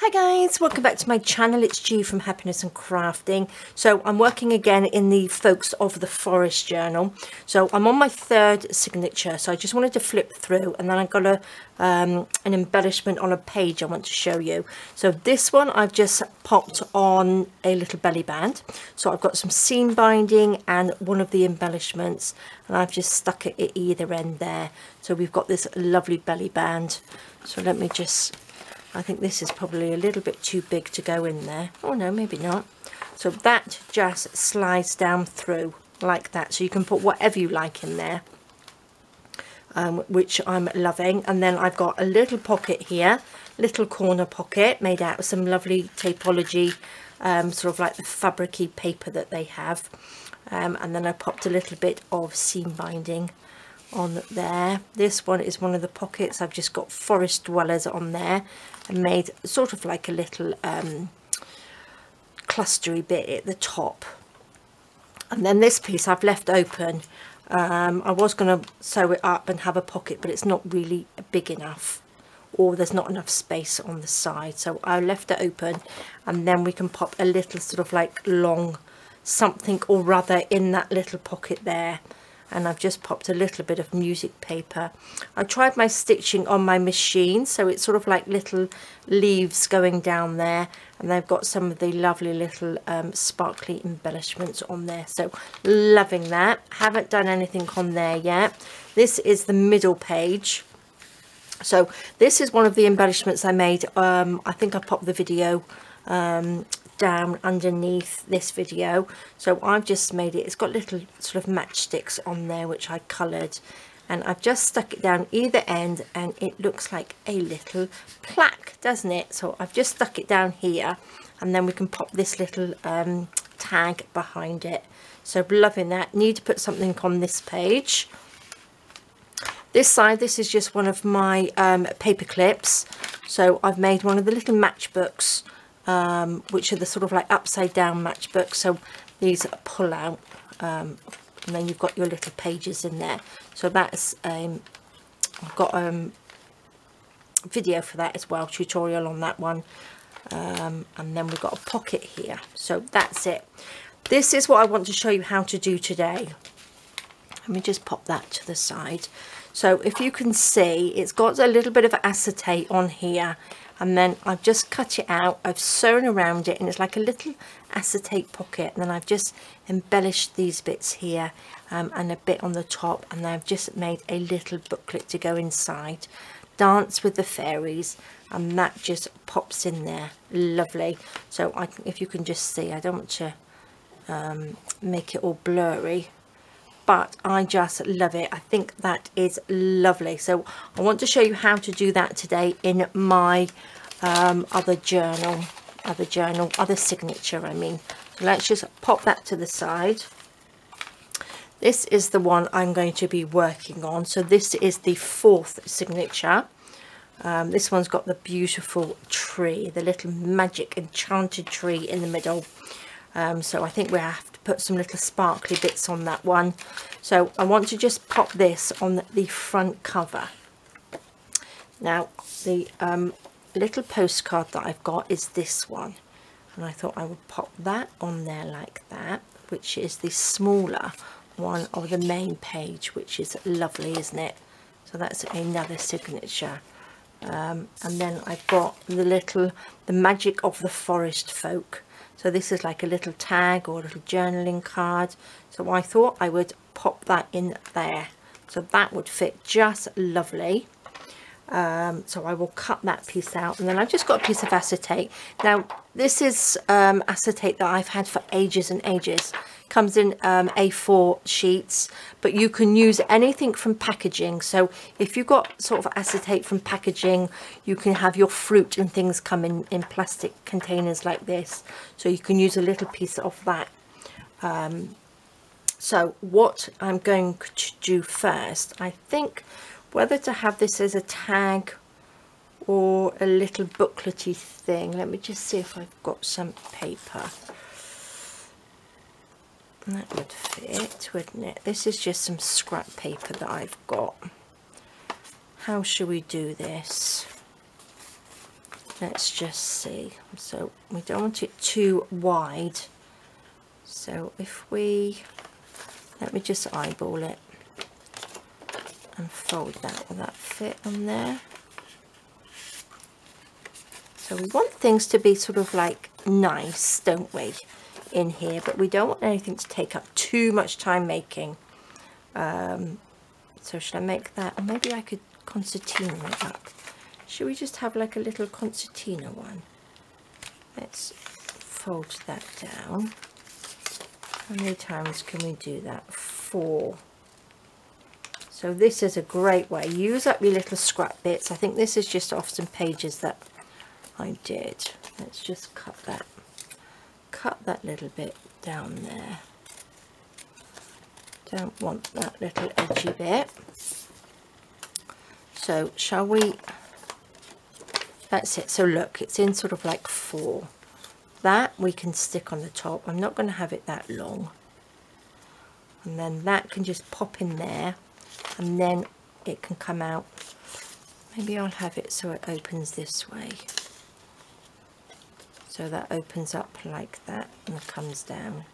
Hi guys, welcome back to my channel. It's G from Happiness and Crafting. So I'm working again in the Folks of the Forest journal. So I'm on my third signature, so I just wanted to flip through, and then I've got an embellishment on a page I want to show you. So this one I've just popped on a little belly band. So I've got some seam binding and one of the embellishments, and I've just stuck it at either end there. So we've got this lovely belly band. So let me just, I think this is probably a little bit too big to go in there. Oh no, maybe not. So that just slides down through like that. So you can put whatever you like in there, which I'm loving. And then I've got a little pocket here, little corner pocket made out of some lovely Tapology, sort of like the fabricy paper that they have. And then I popped a little bit of seam binding on there. This one is one of the pockets. I've just got forest dwellers on there and made sort of like a little clustery bit at the top. And then this piece I've left open. I was going to sew it up and have a pocket, but it's not really big enough, or there's not enough space on the side, so I left it open, and then we can pop a little sort of like long something or other in that little pocket there. And I've just popped a little bit of music paper. I tried my stitching on my machine, so it's sort of like little leaves going down there, and they've got some of the lovely little sparkly embellishments on there. So loving that. Haven't done anything on there yet. This is the middle page. So this is one of the embellishments I made. I think I popped the video down underneath this video. So I've just made it, it's got little sort of matchsticks on there which I coloured, and I've just stuck it down either end, and it looks like a little plaque, doesn't it? So I've just stuck it down here, and then we can pop this little tag behind it. So loving that. Need to put something on this page. This side, this is just one of my paper clips. So I've made one of the little matchbooks, which are the sort of like upside down matchbooks. So these pull out, and then you've got your little pages in there. So that's I've got video for that as well, tutorial on that one. And then we've got a pocket here. So that's it. This is what I want to show you how to do today. Let me just pop that to the side. So if you can see, it's got a little bit of acetate on here, and then I've just cut it out, I've sewn around it, and it's like a little acetate pocket. And then I've just embellished these bits here, and a bit on the top, and then I've just made a little booklet to go inside. Dance with the Fairies, and that just pops in there. Lovely. So if you can just see, I don't want to make it all blurry, but I just love it. I think that is lovely. So I want to show you how to do that today in my other signature, I mean. So let's just pop that to the side. This is the one I'm going to be working on. So this is the fourth signature. This one's got the beautiful tree, the little magic enchanted tree in the middle. So I think we have to put some little sparkly bits on that one. So I want to just pop this on the front cover. Now the little postcard that I've got is this one, and I thought I would pop that on there like that, which is the smaller one of the main page, which is lovely, isn't it? So that's another signature. And then I've got the magic of the forest folk. So this is like a little tag or a little journaling card. So I thought I would pop that in there. So that would fit just lovely. So I will cut that piece out, and then I've just got a piece of acetate. Now this is acetate that I've had for ages and ages. Comes in A4 sheets, but you can use anything from packaging. So if you've got sort of acetate from packaging, you can have your fruit and things come in plastic containers like this. So you can use a little piece of that. So what I'm going to do first, I think whether to have this as a tag or a little booklety thing. Let me just see if I've got some paper. That would fit, wouldn't it? This is just some scrap paper that I've got. How shall we do this? let's just see. So we don't want it too wide, so if we, let me just eyeball it and fold that. Will that fit on there? So we want things to be sort of like nice, don't we, in here, but we don't want anything to take up too much time making. So should I make that, or maybe I could concertina it up. Should we just have like a little concertina one? Let's fold that down. How many times can we do that? 4. So this is a great way. Use up your little scrap bits. I think this is just off some pages that I did. Let's just cut that little bit down there. Don't want that little edgy bit. So shall we, that's it. So look, it's in sort of like 4. That we can stick on the top. I'm not going to have it that long. And then that can just pop in there, and then it can come out. Maybe I'll have it so it opens this way. So that opens up like that and it comes down.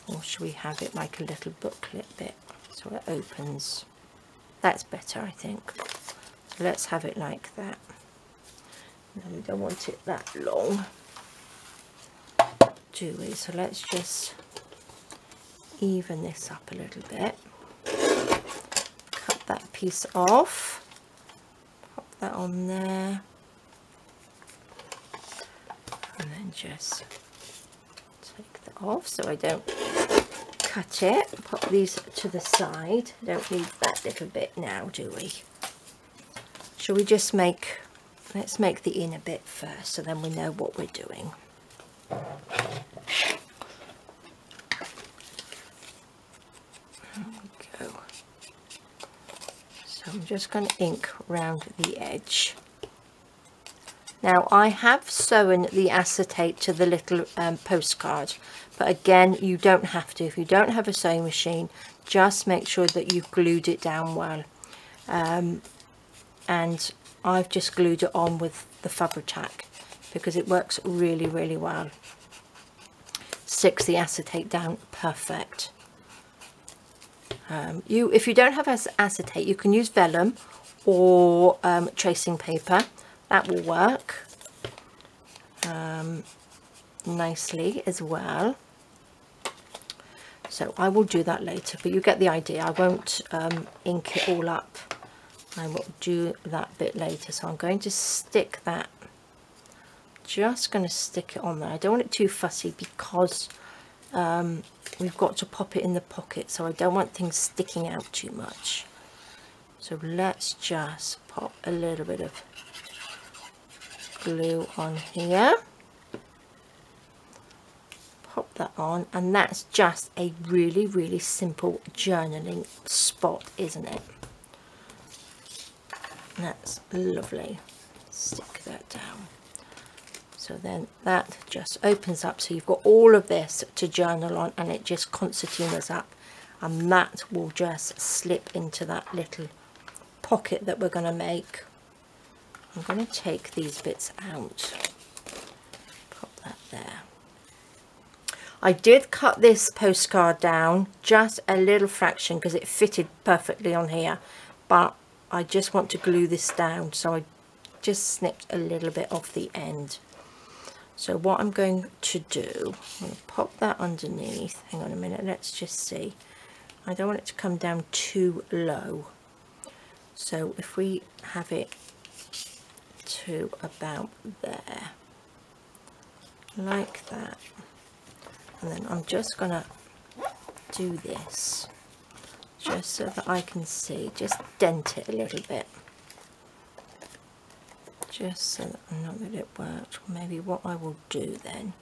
Or should we have it like a little booklet bit so it opens? That's better, I think. So let's have it like that. No, we don't want it that long, do we? So let's just even this up a little bit. Cut that piece off. Pop that on there. And then just take that off so I don't cut it. Pop these to the side. Don't need that little bit now, do we? Shall we just make, let's make the inner bit first so then we know what we're doing. There we go. So I'm just going to ink round the edge. Now I have sewn the acetate to the little postcard, but again, you don't have to. If you don't have a sewing machine, just make sure that you've glued it down well. And I've just glued it on with the Fabri-Tac because it works really, really well. Sticks the acetate down perfect. If you don't have acetate, you can use vellum or tracing paper. That will work nicely as well. So I will do that later, but you get the idea. I won't ink it all up. I will do that bit later. So I'm going to stick that, just going to stick it on there. I don't want it too fussy because we've got to pop it in the pocket, so I don't want things sticking out too much. So let's just pop a little bit of glue on here, pop that on, and that's just a really, really simple journaling spot, isn't it? That's lovely. Stick that down. So then that just opens up, so you've got all of this to journal on, and it just concertinas up, and that will just slip into that little pocket that we're going to make. I'm going to take these bits out, pop that there. I did cut this postcard down just a little fraction because it fitted perfectly on here, but I just want to glue this down, so I just snipped a little bit off the end. So what I'm going to do, I'm going to pop that underneath. Hang on a minute, let's just see. I don't want it to come down too low. So if we have it to about there, like that, and then I'm just going to do this just so that I can see, just dent it a little bit, just so that I know that it worked. Maybe what I will do then,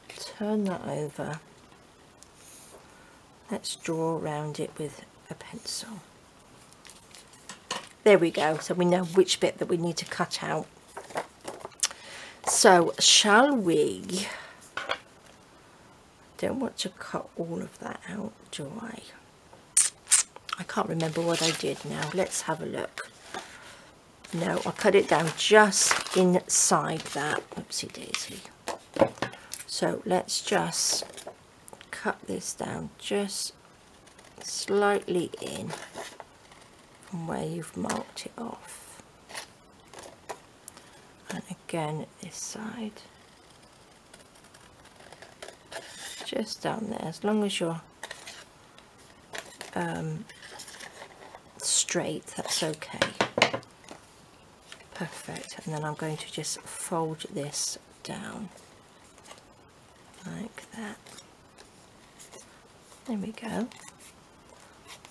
turn that over, let's draw around it with a pencil. There we go, so we know which bit that we need to cut out. So shall we, don't want to cut all of that out, do I can't remember what I did now. Let's have a look. No, I'll cut it down just inside that. Oopsie daisy. So let's just cut this down just slightly in from where you've marked it off. And again this side. Just down there, as long as you're straight, that's okay. Perfect. And then I'm going to just fold this down like that. There we go.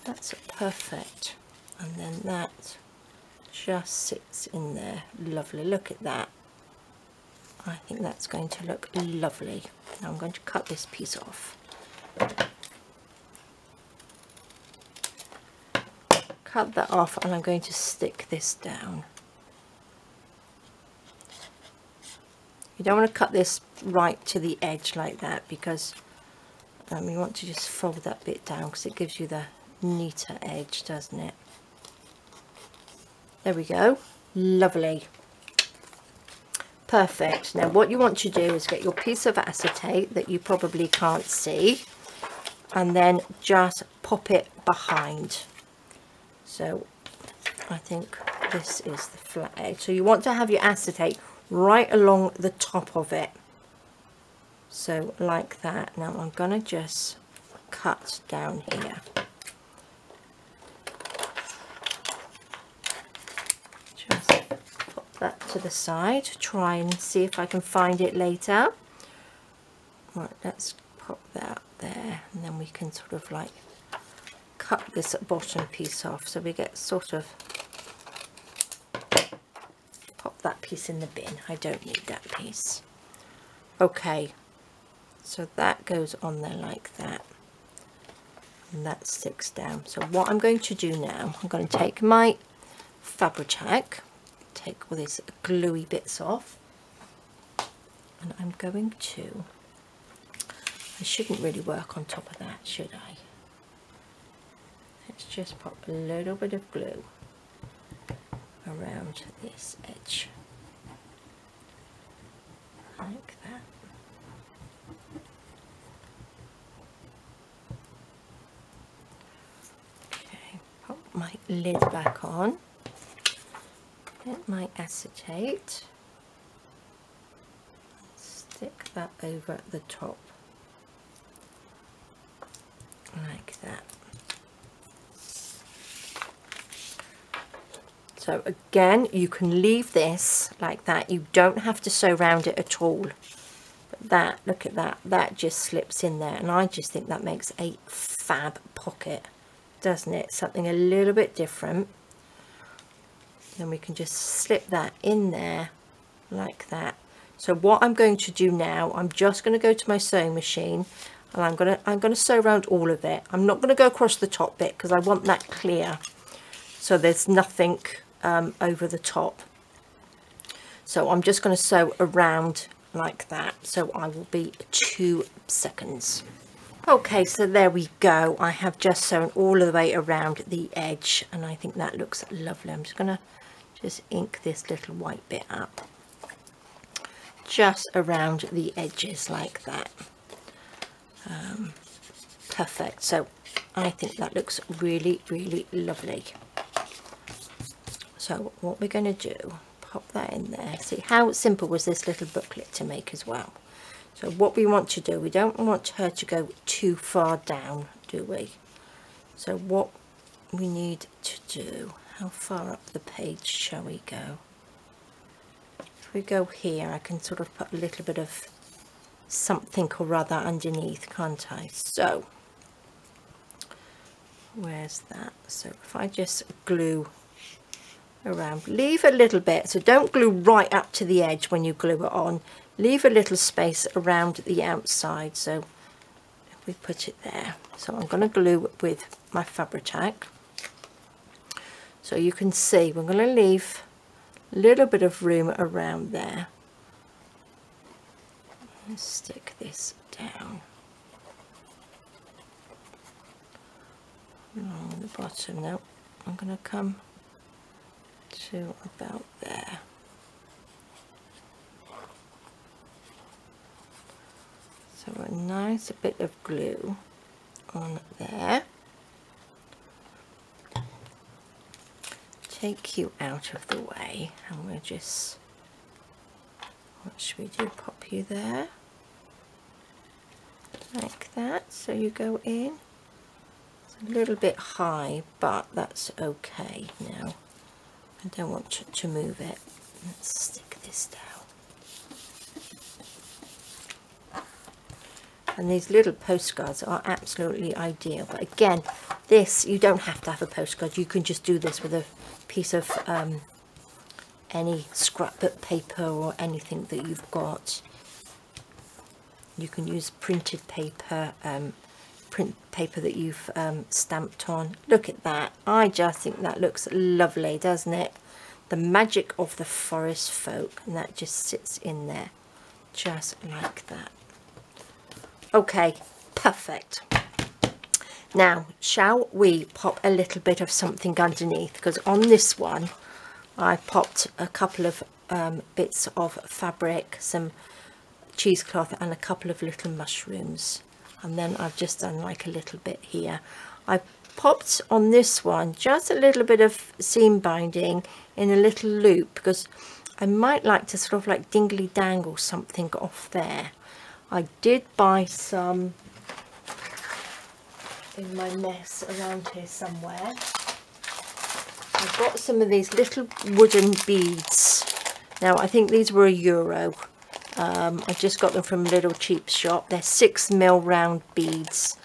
That's perfect. And then that just sits in there. Lovely. Look at that. I think that's going to look lovely. Now I'm going to cut this piece off. Cut that off, and I'm going to stick this down. You don't want to cut this right to the edge like that, because you want to just fold that bit down because it gives you the neater edge, doesn't it? There we go. Lovely. Perfect. Now what you want to do is get your piece of acetate that you probably can't see, and then just pop it behind. So I think this is the flat edge. So you want to have your acetate right along the top of it. So like that. Now I'm going to just cut down here. Just pop that to the side. Try and see if I can find it later. Right, let's pop that there, and then we can sort of like cut this bottom piece off, so we get sort of, pop that piece in the bin. I don't need that piece. Okay, so that goes on there like that, and that sticks down. So what I'm going to do now, I'm going to take my Fabric, take all these gluey bits off, and I'm going to, I shouldn't really work on top of that, should I? Let's just pop a little bit of glue around this edge, like that. Okay, pop my lid back on, get my acetate, stick that over the top, like that. So again, you can leave this like that. You don't have to sew around it at all. But that, look at that, that just slips in there. And I just think that makes a fab pocket, doesn't it? Something a little bit different. Then we can just slip that in there like that. So what I'm going to do now, I'm just going to go to my sewing machine, and I'm going to sew around all of it. I'm not going to go across the top bit because I want that clear, so there's nothing over the top. So I'm just going to sew around like that. So I will be 2 seconds. Okay, so there we go. I have just sewn all the way around the edge, and I think that looks lovely. I'm just going to just ink this little white bit up just around the edges like that. Perfect. So I think that looks really, really lovely. So what we're going to do, pop that in there. See how simple was this little booklet to make as well. So what we want to do, we don't want her to go too far down, do we? So what we need to do, how far up the page shall we go? If we go here, I can sort of put a little bit of something or other underneath, can't I? So where's that? So if I just glue around, leave a little bit, so don't glue right up to the edge when you glue it on, leave a little space around the outside. So if we put it there, so I'm going to glue with my Fabric, so you can see we're going to leave a little bit of room around there. Let's stick this down along the bottom. Now I'm going to come to about there. So a nice bit of glue on there. Take you out of the way, and we'll just, what should we do, pop you there like that, so you go in. It's a little bit high, but that's okay. Now I don't want to move it. Let's stick this down. And these little postcards are absolutely ideal, but again, this, you don't have to have a postcard. You can just do this with a piece of any scrapbook paper or anything that you've got. You can use printed paper, print paper that you've stamped on. Look at that. I just think that looks lovely, doesn't it? The magic of the forest folk, and that just sits in there just like that. Okay, perfect. Now, shall we pop a little bit of something underneath? Because on this one, I popped a couple of bits of fabric, some cheesecloth, and a couple of little mushrooms. And then I've just done like a little bit here. I popped on this one just a little bit of seam binding in a little loop, because I might like to sort of like dingly dangle something off there. I did buy some in my mess around here somewhere. I got some of these little wooden beads. Now I think these were €1. I just got them from a little cheap shop. They're 6mm round beads,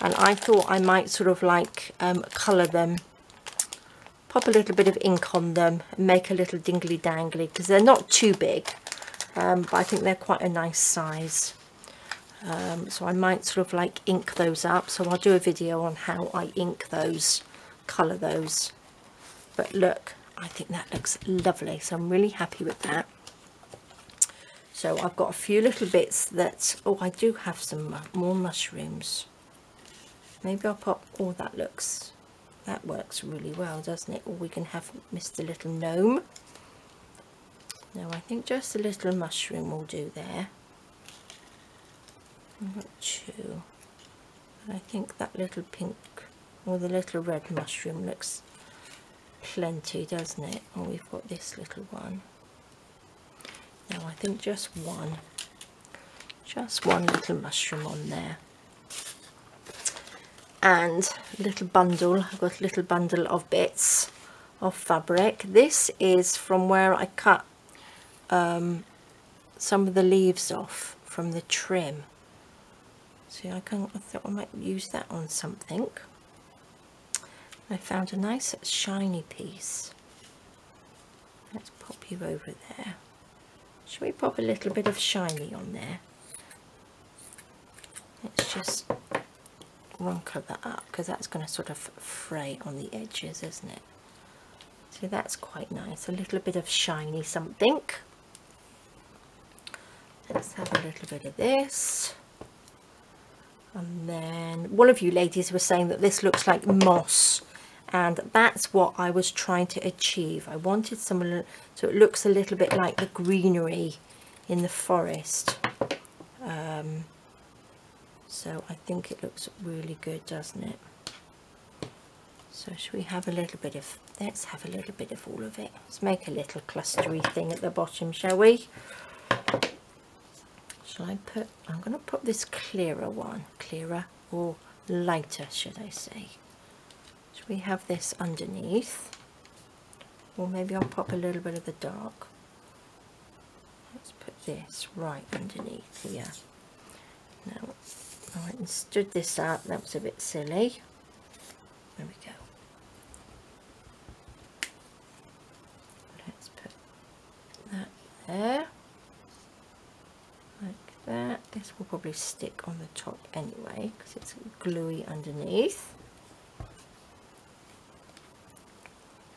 and I thought I might sort of like colour them, pop a little bit of ink on them, and make a little dingly dangly, because they're not too big, but I think they're quite a nice size. So I might sort of like ink those up, so I'll do a video on how I ink those, colour those. But look, I think that looks lovely, so I'm really happy with that. So I've got a few little bits that, oh, I do have some more mushrooms. Maybe I'll pop, oh, that works really well, doesn't it? Or we can have Mr. Little Gnome. No, I think just a little mushroom will do there. I've got 2. And I think that little pink or the little red mushroom looks plenty, doesn't it? Oh, we've got this little one. No, I think just one little mushroom on there. And a little bundle, I've got a little bundle of bits of fabric. This is from where I cut some of the leaves off from the trim. See, I thought I might use that on something. I found a nice shiny piece. Let's pop you over there. Shall we pop a little bit of shiny on there? Let's just wrinkle that up, because that's going to sort of fray on the edges, isn't it? So that's quite nice. A little bit of shiny something. Let's have a little bit of this. And then one of you ladies was saying that this looks like moss, and that's what I was trying to achieve. I wanted some, so it looks a little bit like the greenery in the forest. So I think it looks really good, doesn't it? So should we have a little bit of, let's have a little bit of all of it. Let's make a little clustery thing at the bottom, shall we? Shall I put, I'm going to put this clearer one, clearer or lighter, should I say. Should we have this underneath? Or maybe I'll pop a little bit of the dark. Let's put this right underneath here. Now, I went and stood this up, that was a bit silly. There we go. Let's put that there. Like that. This will probably stick on the top anyway, because it's gluey underneath.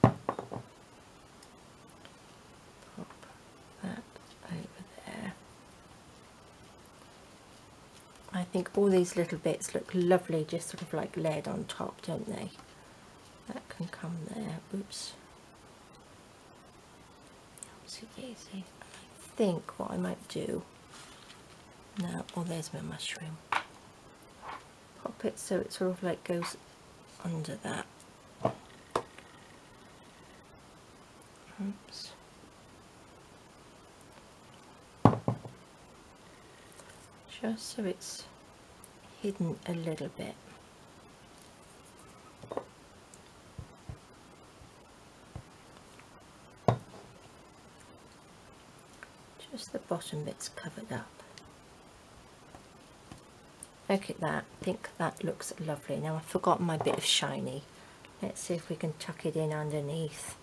Pop that over there. I think all these little bits look lovely, just sort of like layered on top, don't they? That can come there. Oops. Oopsie daisy. I think what I might do now, oh, there's my mushroom. Pop it so it sort of like goes under that. Oops. Just so it's hidden a little bit. Just the bottom bit's covered up. Look at that. I think that looks lovely. Now I've forgotten my bit of shiny. Let's see if we can tuck it in underneath.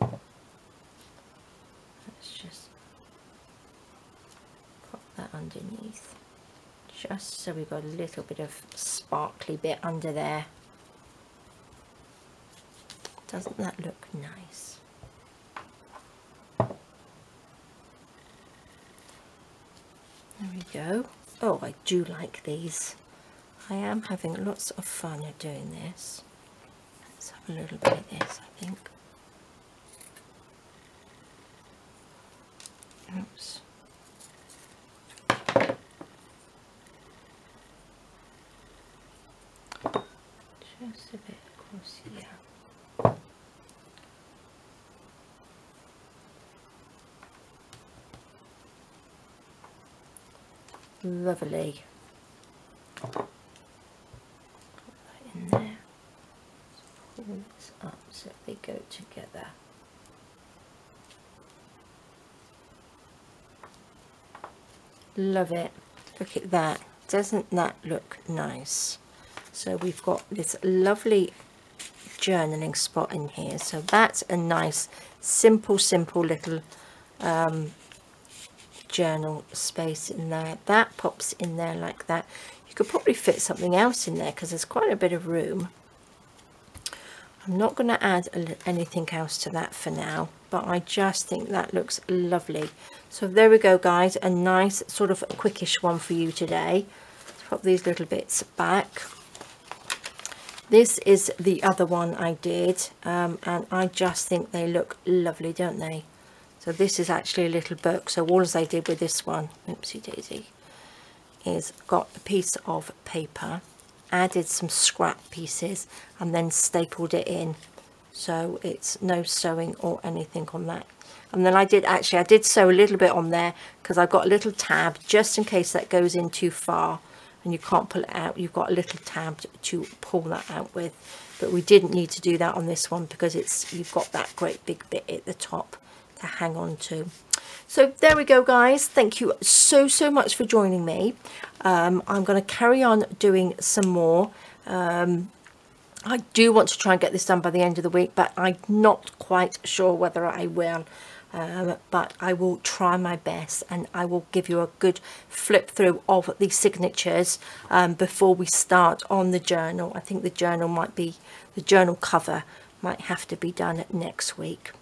Let's just pop that underneath. Just so we've got a little bit of sparkly bit under there. Doesn't that look nice? There we go. Oh, I do like these. I am having lots of fun at doing this. Let's have a little bit of this, I think. Oops. Just a bit across here. Lovely. Put that in there. Pull this up so they go together. Love it. Look at that. Doesn't that look nice? So we've got this lovely journaling spot in here. So that's a nice, simple little journal space in there. That pops in there like that. You could probably fit something else in there because there's quite a bit of room. I'm not going to add anything else to that for now, but I just think that looks lovely. So there we go, guys, a nice sort of quickish one for you today. Let's pop these little bits back. This is the other one I did, and I just think they look lovely, don't they? So this is actually a little book. So all I did with this one, oopsie daisy, is got a piece of paper, added some scrap pieces, and then stapled it in. So it's no sewing or anything on that. And then I did sew a little bit on there because I've got a little tab just in case that goes in too far and you can't pull it out. You've got a little tab to pull that out with. But we didn't need to do that on this one because you've got that great big bit at the top to hang on to. So there we go, guys. Thank you so much for joining me. I'm going to carry on doing some more. I do want to try and get this done by the end of the week, but I'm not quite sure whether I will. But I will try my best, and I will give you a good flip through of the signatures before we start on the journal. I think the journal cover might have to be done next week.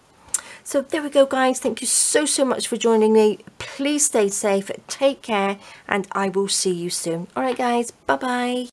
So there we go, guys. Thank you so much for joining me. Please stay safe, take care, and I will see you soon. All right, guys, bye bye.